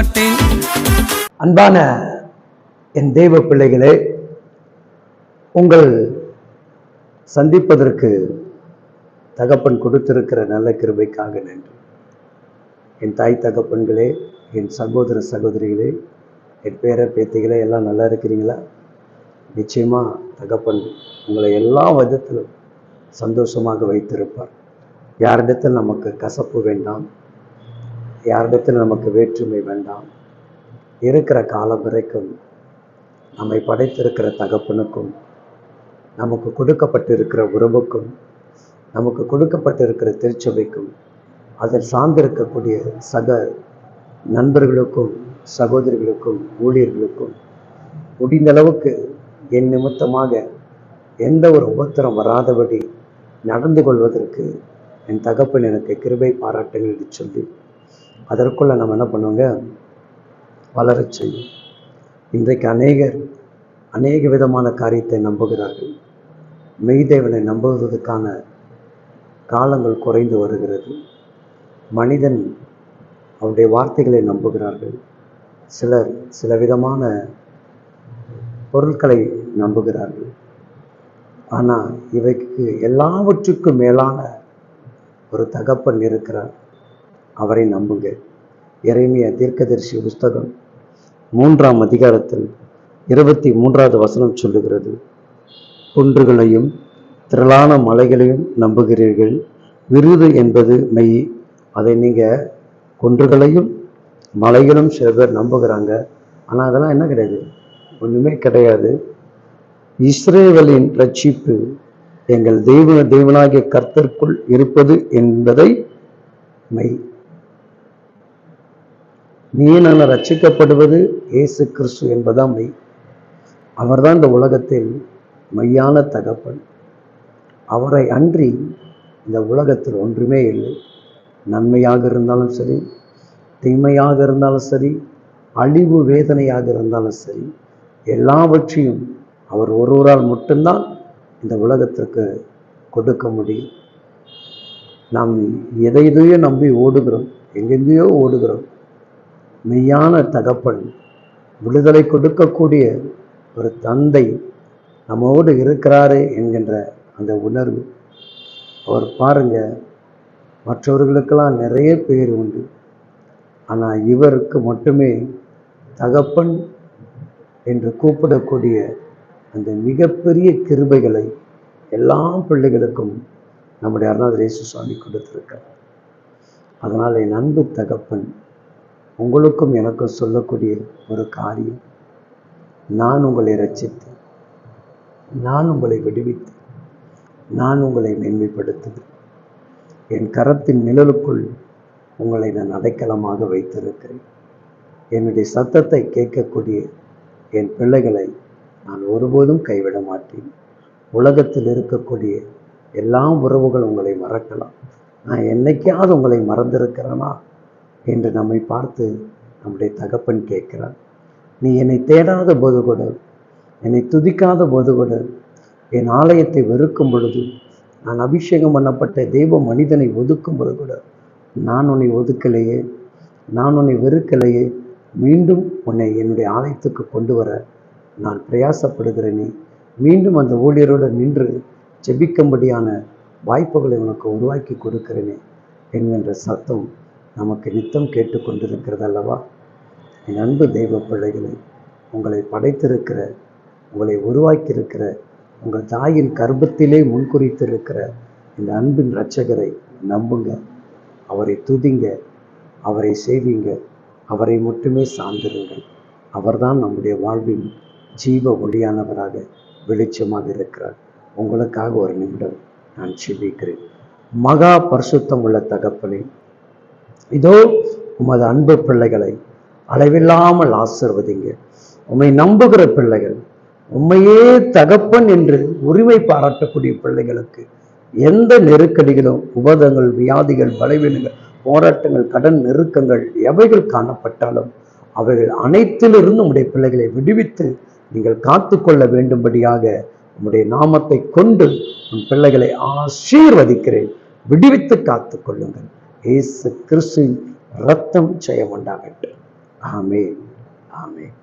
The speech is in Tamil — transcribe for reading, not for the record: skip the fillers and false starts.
மாட்டேன். அன்பான என் தெய்வ பிள்ளைகளே, உங்கள் சந்திப்பதற்கு தகப்பன் கொடுத்திருக்கிற நல்ல கிருபைக்காக நன்றி. என் தாய் தகப்பன்களே, என் சகோதர சகோதரிகளே, என் பேர பேத்திகளே, எல்லாம் நல்லா இருக்கிறீங்களா? நிச்சயமா தகப்பன் உங்களை எல்லா விதத்திலும் சந்தோஷமாக வைத்திருப்பார். யாரிடத்தில் நமக்கு கசப்பு வேண்டாம், யாரிடத்தில் நமக்கு வேற்றுமை வேண்டாம். இருக்கிற காலம் வரைக்கும் நம்மை படைத்திருக்கிற தகப்பனுக்கும், நமக்கு கொடுக்கப்பட்டிருக்கிற உறவுக்கும், நமக்கு கொடுக்கப்பட்டிருக்கிற திருச்சபைக்கும், அதில் சார்ந்திருக்கக்கூடிய சக நண்பர்களுக்கும், சகோதரிகளுக்கும், ஊழியர்களுக்கும் முடிந்த அளவுக்கு என் நிமித்தமாக எந்த ஒரு உபத்திரம் வராதபடி நடந்து கொள்வதற்கு என் தகப்பன் எனக்கு கிருபை பாராட்டுங்கள் என்று சொல்லி, அதற்குள்ள நம்ம என்ன பண்ணுவோங்க, வளரச் செய்யும். இன்றைக்கு அநேக விதமான காரியத்தை நம்புகிறார்கள். மெய்தேவனை நம்புவதற்கான காலங்கள் குறைந்து வருகிறது. மனிதன் அவருடைய வார்த்தைகளை நம்புகிறார்கள். சிலர் சில விதமான பொருட்களை நம்புகிறார்கள். ஆனால் இவைக்கு எல்லாவற்றுக்கும் மேலான ஒரு தகப்பன் இருக்கிறார். அவரை நம்புங்க. எரேமியா தீர்க்கதரிசி புஸ்தகம் 3ஆம் அதிகாரத்தில் 23வது வசனம் சொல்லுகிறது, குன்றுகளையும் திரளான மலைகளையும் நம்புகிறீர்கள், விருது என்பது மெய். அதை நீங்கள் குன்றுகளையும் மலைகளும் சில பேர் நம்புகிறாங்க. ஆனால் அதெல்லாம் என்ன கிடையாது, ஒன்றுமே கிடையாது. இஸ்ரவேலின் ரட்சிப்பு எங்கள் தேவனாகிய கர்த்தருக்குள் இருப்பது என்பதை மெய். நீ நான் ரட்சிக்கப்படுவது இயேசு கிறிஸ்து என்பதான் மெய். அவர்தான் இந்த உலகத்தில் மெய்யான தகப்பன். அவரை அன்றி இந்த உலகத்தில் ஒன்றுமே இல்லை. நன்மையாக இருந்தாலும் சரி, தீமையாக இருந்தாலும் சரி, அழிவு வேதனையாக இருந்தாலும் சரி, எல்லாவற்றையும் அவர் ஒருவரால் மட்டும்தான் இந்த உலகத்திற்கு கொடுக்க முடியும். நாம் எதையோ நம்பி ஓடுகிறோம், எங்கெங்கேயோ ஓடுகிறோம். மெய்யான தகப்பன், விடுதலை கொடுக்கக்கூடிய ஒரு தந்தை நம்மோடு இருக்கிறாரே என்கின்ற அந்த உணர்வு. அவர் பாருங்க, மற்றவர்களுக்கெல்லாம் நிறைய பேர் உண்டு, ஆனால் இவருக்கு மட்டுமே தகப்பன் என்று கூப்பிடக்கூடிய அந்த மிகப்பெரிய கிருபைகளை எல்லா பிள்ளைகளுக்கும் நம்முடைய அருணாதர் இயேசு சுவாமி கொடுத்திருக்கிறார். அதனால் என் அன்பு தகப்பன் உங்களுக்கும் எனக்கும் சொல்லக்கூடிய ஒரு காரியம், நான் உங்களை ரட்சித்து, நான் உங்களை விடுவித்து, நான் உங்களை மேன்மைப்படுத்துவேன். என் கரத்தின் நிழலுக்குள் உங்களை நான் அடைக்கலமாக வைத்திருக்கிறேன். என்னுடைய சத்தத்தை கேட்கக்கூடிய என் பிள்ளைகளை நான் ஒருபோதும் கைவிட மாட்டேன். உலகத்தில் இருக்கக்கூடிய எல்லா உறவுகள் உங்களை மறக்கலாம், நான் என்னைக்காவது உங்களை மறந்திருக்கிறேனா என்று நம்மை பார்த்து நம்முடைய தகப்பன் கேட்கிறார். நீ என்னை தேடாத போது கூட, என்னை துதிக்காத போது கூட, என் ஆலயத்தை வெறுக்கும் பொழுது, நான் அபிஷேகம் பண்ணப்பட்ட தெய்வ மனிதனை ஒதுக்கும் பொழுது கூட, நான் உன்னை ஒதுக்கலையே, நான் உன்னை வெறுக்கலையே, மீண்டும் உன்னை என்னுடைய ஆலயத்துக்கு கொண்டு வர நான் பிரயாசப்படுகிறேனே, மீண்டும் அந்த ஊழியரோடு நின்று ஜெபிக்கும்படியான வாய்ப்புகளை உனக்கு உருவாக்கி கொடுக்கிறேனே என்கின்ற சத்தம் நமக்கு நித்தம் கேட்டுக்கொண்டிருக்கிறது அல்லவா? என் அன்பு தெய்வ பிள்ளைகளை, உங்களை படைத்திருக்கிற, உங்களை உருவாக்கியிருக்கிற, உங்கள் தாயின் கர்ப்பத்திலே முன்குறித்திருக்கிற இந்த அன்பின் இரட்சகரை நம்புங்க, அவரை துதிங்க, அவரை சேவிங்க, அவரை மட்டுமே சார்ந்திருங்கள். அவர்தான் நம்முடைய வாழ்வின் ஜீவ ஒளியானவராக, வெளிச்சமாக இருக்கிறார். உங்களுக்காக ஒரு நிமிடம் நான் செபிக்கிறேன். மகா பரிசுத்தம் உள்ள தகப்பனே, இதோ உமது அன்பு பிள்ளைகளை அளவில்லாமல் ஆசீர்வதிங்க. உம்மை நம்புகிற பிள்ளைகள், உம்மையே தகப்பன் என்று உரிமை பாராட்டக்கூடிய பிள்ளைகளுக்கு எந்த நெருக்கடிகளும், உபதங்கள், வியாதிகள், பலவீனங்கள், போராட்டங்கள், கடன் நெருக்கங்கள் எவைகள் காணப்பட்டாலும் அவைகள் அனைத்திலிருந்து உம்முடைய பிள்ளைகளை விடுவித்து நீங்கள் காத்து கொள்ள வேண்டும்படியாக உம்முடைய நாமத்தை கொண்டு உன் பிள்ளைகளை ஆசீர்வதிக்கிறேன். விடுவித்து காத்து கொள்ளுங்கள். இயேசு கிறிஸ்துவின் இரத்தம் ஜெயம் உண்டாகட்டும். ஆமென். ஆமென்.